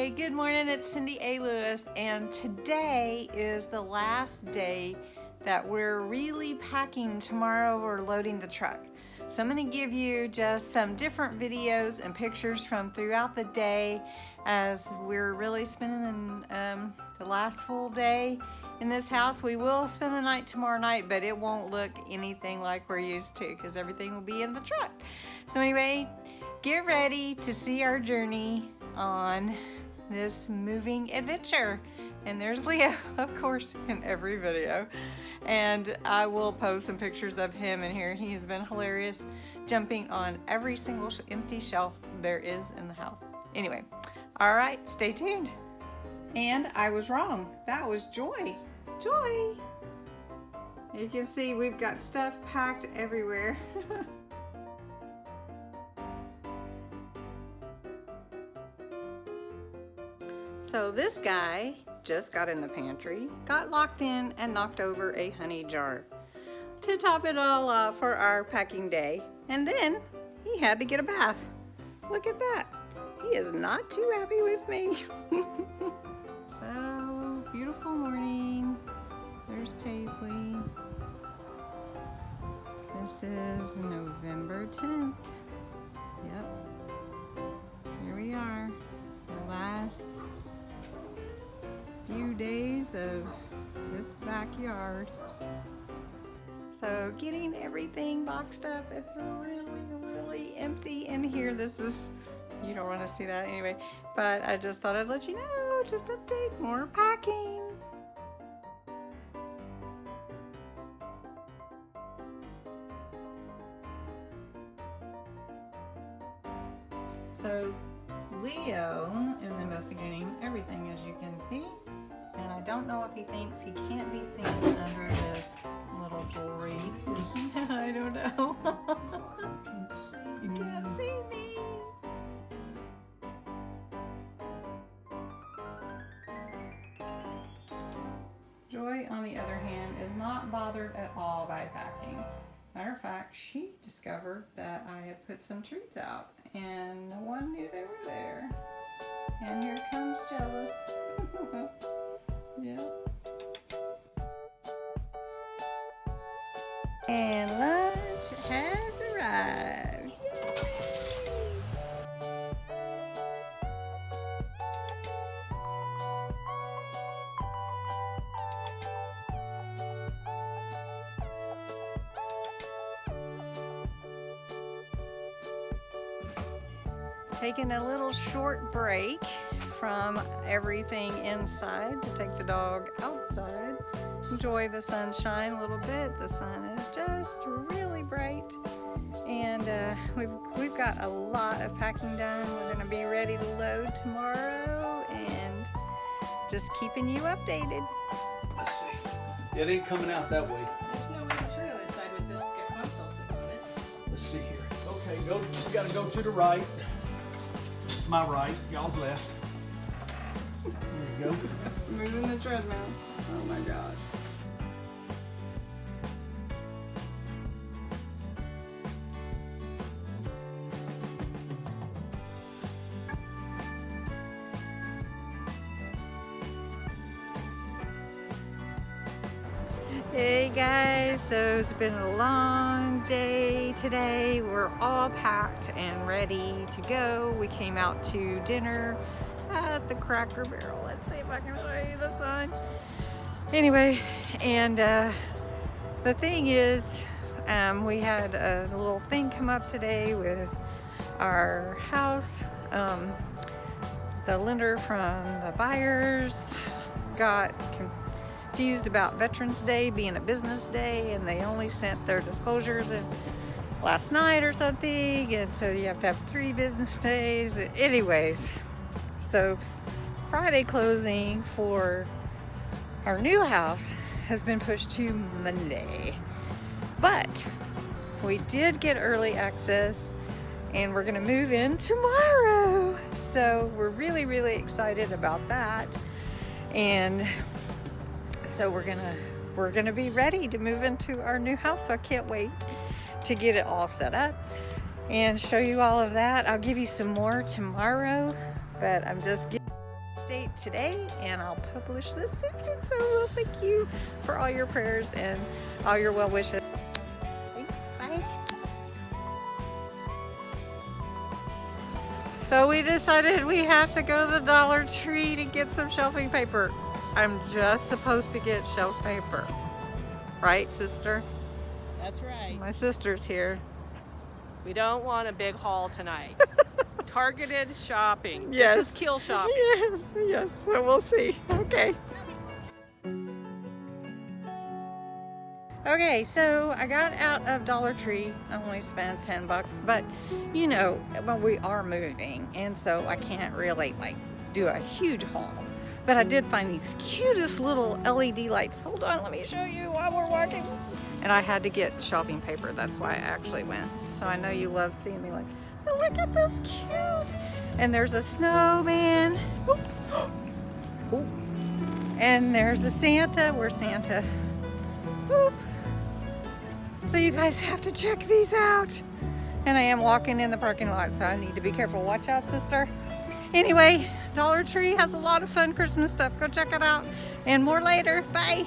Hi, good morning. It's Cindy A. Lewis, and today is the last day that we're really packing. Tomorrow we're loading the truck. So I'm going to give you just some different videos and pictures from throughout the day as we're really spending the last full day in this house. We will spend the night tomorrow night, but it won't look anything like we're used to because everything will be in the truck. So anyway, get ready to see our journey on this moving adventure. And there's Leo, of course, in every video. And I will post some pictures of him in here. He has been hilarious, jumping on every single empty shelf there is in the house. Anyway, all right, stay tuned. And I was wrong. That was Joy. Joy! You can see we've got stuff packed everywhere. So this guy just got in the pantry, got locked in, and knocked over a honey jar to top it all off for our packing day. And then he had to get a bath. Look at that. He is not too happy with me. So, beautiful morning. There's Paisley. This is November 10th. Yep. Here we are. The last few days of this backyard. So getting everything boxed up. It's really empty in here. This is, you don't want to see that anyway, but I just thought I'd let you know, just update, more packing. So Leo is investigating everything, as you can see. And I don't know if he thinks he can't be seen under this little jewelry. I don't know. You can't see me. Joy, on the other hand, is not bothered at all by packing. Matter of fact, she discovered that I had put some treats out and no one knew they were there. And here comes Jealous. Yeah. And lunch has arrived. Yay! Taking a little short break from everything inside to take the dog outside, enjoy the sunshine a little bit. The sun is just really bright, and we've got a lot of packing done. We're going to be ready to load tomorrow, and just keeping you updated. Let's see. It ain't coming out that way. There's no way to turn it this side with this console sitting on it. Let's see here. Okay, you gotta go to the right. My right, y'all's left. There you go. Moving the treadmill. Oh my gosh. Hey guys, so it's been a long day today. We're all packed and ready to go. We came out to dinner at the Cracker Barrel. Let's see if I can show you the sign. Anyway, and the thing is, we had a little thing come up today with our house. The lender from the buyers got confused about Veterans Day being a business day, and they only sent their disclosures in last night or something, and so you have to have 3 business days. Anyways, so Friday closing for our new house has been pushed to Monday, but we did get early access and we're gonna move in tomorrow, so we're really excited about that. And so we're gonna be ready to move into our new house. So I can't wait to get it all set up and show you all of that. I'll give you some more tomorrow, but I'm just today, and I'll publish this soon. So well, thank you for all your prayers and all your well wishes. Thanks. Bye. So we decided we have to go to the Dollar Tree to get some shelving paper. I'm just supposed to get shelf paper. Right, sister? That's right. My sister's here. We don't want a big haul tonight. Targeted shopping. Yes. This is kill shopping. Yes, yes. So we'll see. Okay. Okay, so I got out of Dollar Tree. I only spent $10, but you know, well, we are moving, and so I can't really like do a huge haul. But I did find these cutest little LED lights. Hold on, let me show you while we're walking. And I had to get shelving paper. That's why I actually went. So I know you love seeing me like, oh, look at this cute. And there's a snowman. Ooh. Ooh. And there's the Santa. Where's Santa? Ooh. So you guys have to check these out. And I am walking in the parking lot, so I need to be careful. Watch out, sister. Anyway, Dollar Tree has a lot of fun Christmas stuff. Go check it out. And more later. Bye.